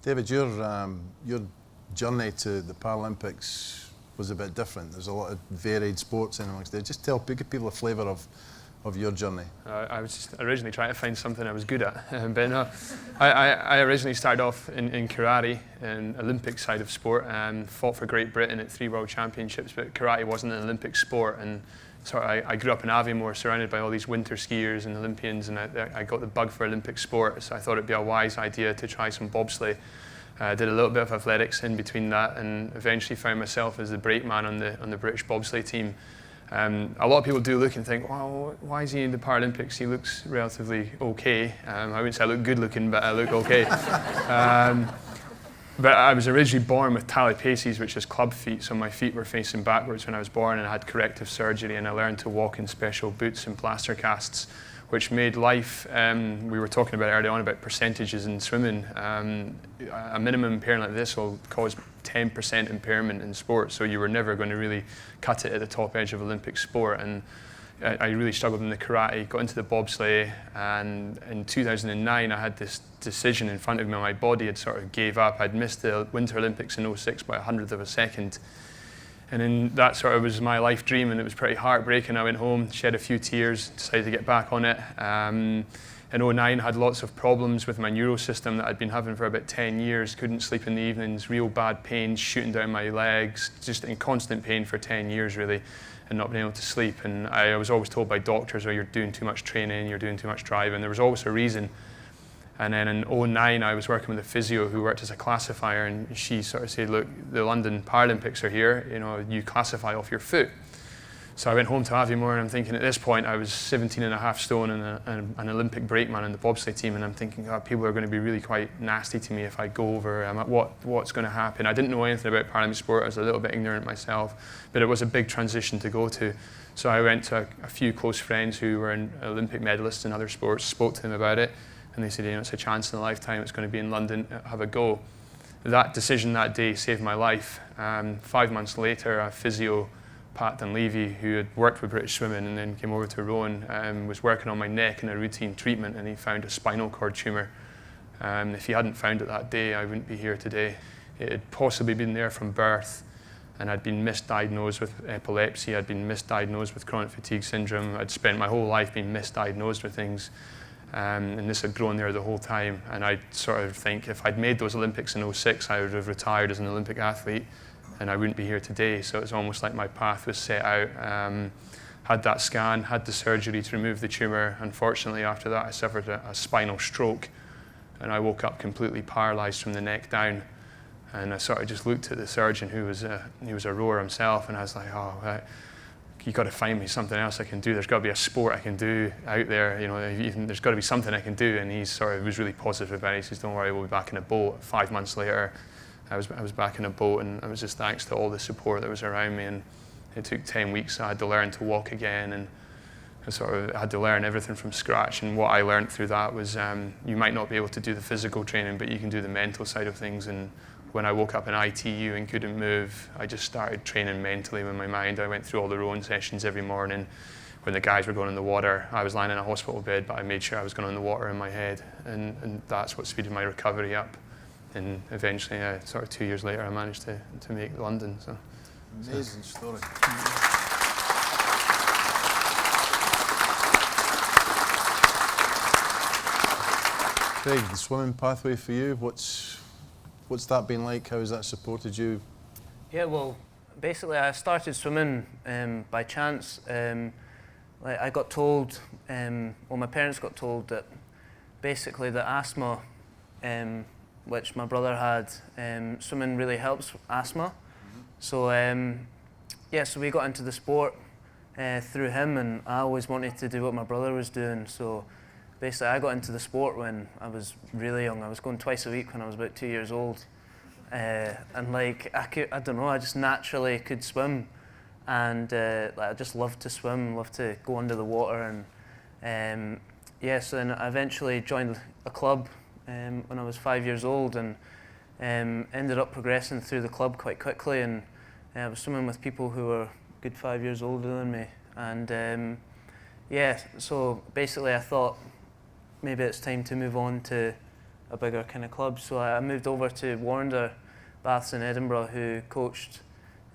David, your journey to the Paralympics was a bit different. There's a lot of varied sports in amongst there. Just give people a flavour of your journey. I was just originally trying to find something I was good at, but no, I originally started off in karate, an Olympic side of sport, and fought for Great Britain at 3 World Championships, but karate wasn't an Olympic sport, and so I grew up in Aviemore, surrounded by all these winter skiers and Olympians, and I got the bug for Olympic sport, so I thought it'd be a wise idea to try some bobsleigh. I did a little bit of athletics in between that, and eventually found myself as the brakeman on the British bobsleigh team. A lot of people do look and think, well, why is he in the Paralympics? He looks relatively okay. I wouldn't say I look good looking, but I look okay. But I was originally born with talipaces, which is club feet, so my feet were facing backwards when I was born, and I had corrective surgery, and I learned to walk in special boots and plaster casts, which made life, we were talking about earlier on about percentages in swimming. A minimum impairment like this will cause 10% impairment in sport, so you were never going to really cut it at the top edge of Olympic sport. And I really struggled in the karate, got into the bobsleigh, and in 2009 I had this decision in front of me. My body had sort of gave up. I'd missed the Winter Olympics in '06 by 100th of a second. And then that sort of was my life dream, and it was pretty heartbreaking. I went home, shed a few tears, decided to get back on it. In '09, I had lots of problems with my neurosystem that I'd been having for about 10 years. Couldn't sleep in the evenings, real bad pains shooting down my legs, just in constant pain for 10 years really, and not being able to sleep. And I was always told by doctors, oh, you're doing too much training, you're doing too much driving. There was always a reason. And then in '09, I was working with a physio who worked as a classifier, and she sort of said, look, the London Paralympics are here, you classify off your foot. So I went home to Aviemore, and I'm thinking at this point, I was 17.5 stone and an Olympic brakeman in the bobsleigh team, and I'm thinking, God, people are going to be really quite nasty to me if I go over. What's going to happen? I didn't know anything about Paralympic sport. I was a little bit ignorant myself, but it was a big transition to go to. So I went to a few close friends who were Olympic medalists in other sports, spoke to them about it, and they said, it's a chance in a lifetime, it's going to be in London, have a go. That decision that day saved my life. 5 months later, a physio, Pat Dunleavy, who had worked with British Swimming and then came over to Rowan, was working on my neck in a routine treatment, and he found a spinal cord tumour. If he hadn't found it that day, I wouldn't be here today. It had possibly been there from birth, and I'd been misdiagnosed with epilepsy, I'd been misdiagnosed with chronic fatigue syndrome. I'd spent my whole life being misdiagnosed with things. And this had grown there the whole time, and I sort of think if I'd made those Olympics in '06, I would have retired as an Olympic athlete, and I wouldn't be here today. So it's almost like my path was set out. Had that scan, had the surgery to remove the tumour. Unfortunately, after that, I suffered a spinal stroke, and I woke up completely paralysed from the neck down. And I sort of just looked at the surgeon, who was a rower himself, and I was like, oh, you got to find me something else I can do. There's got to be a sport I can do out there. There's got to be something I can do. And he sort of was really positive about it. He says, "Don't worry, we'll be back in a boat." 5 months later, I was back in a boat, and it was just thanks to all the support that was around me. And it took 10 weeks. I had to learn to walk again, and I sort of had to learn everything from scratch. And what I learned through that was, you might not be able to do the physical training, but you can do the mental side of things. And when I woke up in ITU and couldn't move, I just started training mentally with my mind. I went through all the rowing sessions every morning. When the guys were going in the water, I was lying in a hospital bed, but I made sure I was going in the water in my head, and that's what speeded my recovery up. And eventually, sort of 2 years later, I managed to make London. So amazing story. Craig, the swimming pathway for you, what's that been like? How has that supported you? Yeah, well, basically I started swimming by chance. I got told, my parents got told that basically the asthma, which my brother had, swimming really helps asthma. Mm-hmm. So so we got into the sport through him, and I always wanted to do what my brother was doing. So basically, I got into the sport when I was really young. I was going twice a week when I was about 2 years old. And I don't know, I just naturally could swim. And I just loved to swim, loved to go under the water. And so then I eventually joined a club when I was 5 years old, and ended up progressing through the club quite quickly. And I was swimming with people who were a good 5 years older than me. And so basically I thought, maybe it's time to move on to a bigger kind of club. So I moved over to Warrender Baths in Edinburgh, who coached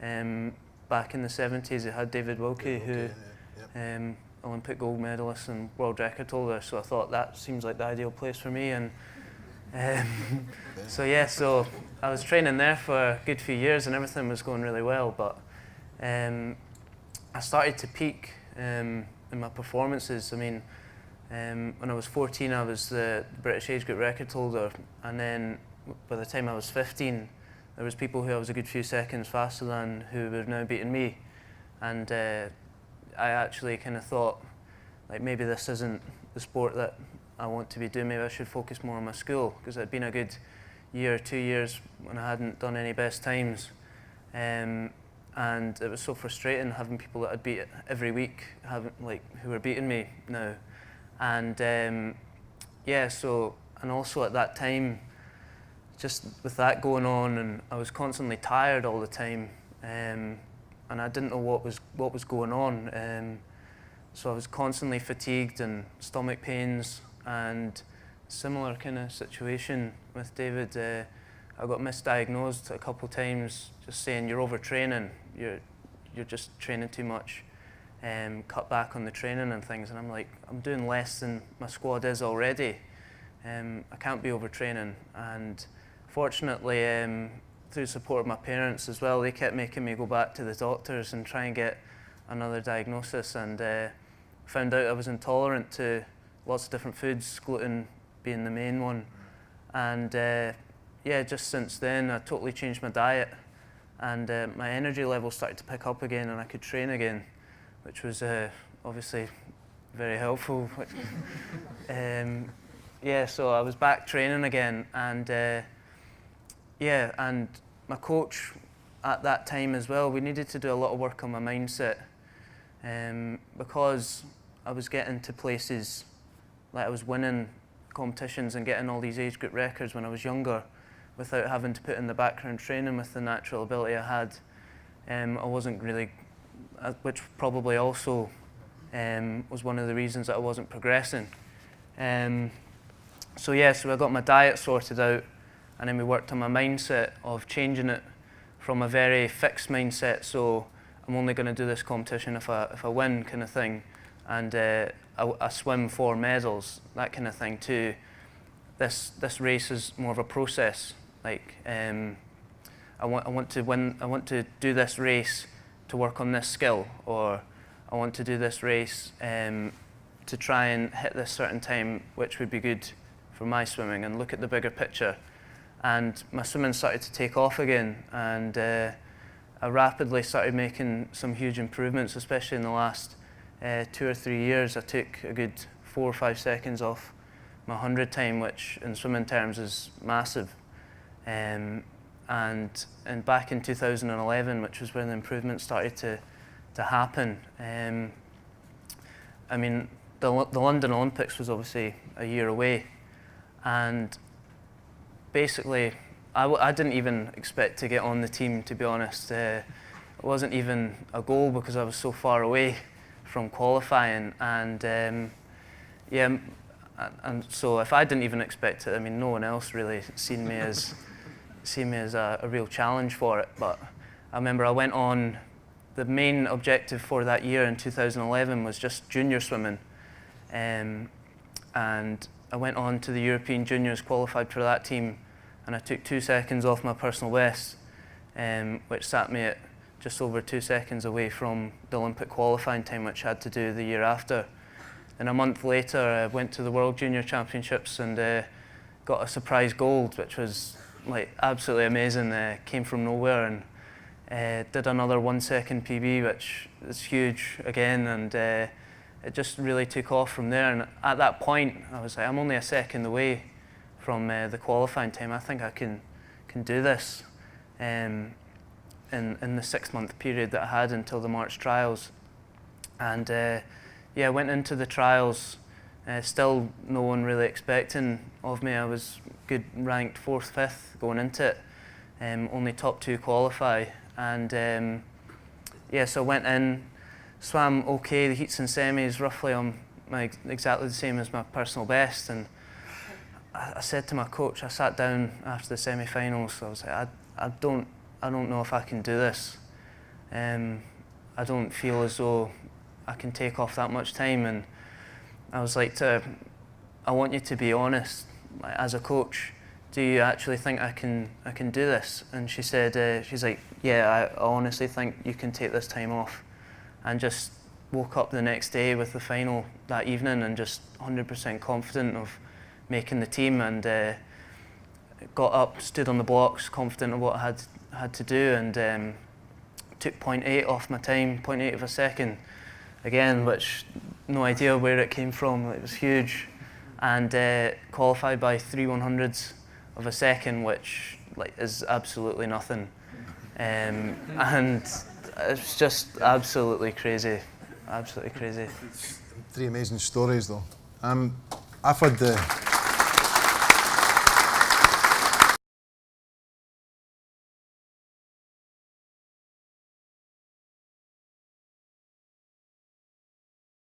back in the 70s. It had David Wilkie, who Olympic gold medalist and world record holder. So I thought that seems like the ideal place for me. And so I was training there for a good few years, and everything was going really well. But I started to peak in my performances. I mean, when I was 14, I was the British age group record holder, and then by the time I was 15, there was people who I was a good few seconds faster than who were now beating me. And I actually kind of thought, like, maybe this isn't the sport that I want to be doing. Maybe I should focus more on my school, because it had been a good year, 2 years when I hadn't done any best times. And it was so frustrating having people that I'd beat every week, who were beating me now. And and also at that time, just with that going on, and I was constantly tired all the time, and I didn't know what was going on. So I was constantly fatigued and stomach pains, and similar kind of situation with David. I got misdiagnosed a couple of times, just saying you're overtraining, you're just training too much, cut back on the training and things. And I'm like, I'm doing less than my squad is already. I can't be overtraining. And fortunately, through support of my parents as well, they kept making me go back to the doctors and try and get another diagnosis. And found out I was intolerant to lots of different foods, gluten being the main one. And just since then, I totally changed my diet, and my energy levels started to pick up again, and I could train again, which was obviously very helpful. So I was back training again, and and my coach at that time as well, we needed to do a lot of work on my mindset, because I was getting to places, like I was winning competitions and getting all these age group records when I was younger, without having to put in the background training with the natural ability I had. I wasn't really, which probably also was one of the reasons that I wasn't progressing. So I got my diet sorted out, and then we worked on my mindset of changing it from a very fixed mindset, so I'm only going to do this competition if I win kind of thing, and I swim for medals, that kind of thing, to this race is more of a process. Like, I want to win. I want to do this race to work on this skill, or I want to do this race to try and hit this certain time, which would be good for my swimming, and look at the bigger picture. And my swimming started to take off again, and I rapidly started making some huge improvements, especially in the last 2 or 3 years. I took a good 4 or 5 seconds off my 100 time, which in swimming terms is massive. And back in 2011, which was when the improvements started to happen. I mean, the London Olympics was obviously a year away, and basically I didn't even expect to get on the team, to be honest. It wasn't even a goal because I was so far away from qualifying, and so if I didn't even expect it, I mean, no one else really seen me as a real challenge for it. But I remember I went on, the main objective for that year in 2011 was just junior swimming, and I went on to the European Juniors, qualified for that team, and I took 2 seconds off my personal best, which sat me at just over 2 seconds away from the Olympic qualifying time, which I had to do the year after. And a month later, I went to the World Junior Championships and got a surprise gold, which was like absolutely amazing. Came from nowhere, and did another 1 second PB, which is huge again, and it just really took off from there. And at that point, I was like, I'm only a second away from the qualifying time. I think I can do this in the 6-month period that I had until the March trials. And I went into the trials, still no one really expecting of me. I was good, ranked 4th, 5th going into it, only top 2 qualify. And so I went in, swam okay, the heats and semis roughly on exactly the same as my personal best, and I said to my coach, I sat down after the semi-finals, I was like, I don't know if I can do this. I don't feel as though I can take off that much time, and I was like, I want you to be honest, like, as a coach. Do you actually think I can do this? And she said, she's like, yeah, I honestly think you can take this time off. And just woke up the next day with the final that evening and just 100% confident of making the team, and got up, stood on the blocks, confident of what I had to do, and took 0.8 off my time, 0.8 of a second, again, which no idea where it came from. It was huge, and qualified by 3/100ths of a second, which is absolutely nothing, and it's just absolutely crazy, absolutely crazy. Three amazing stories though. I've had the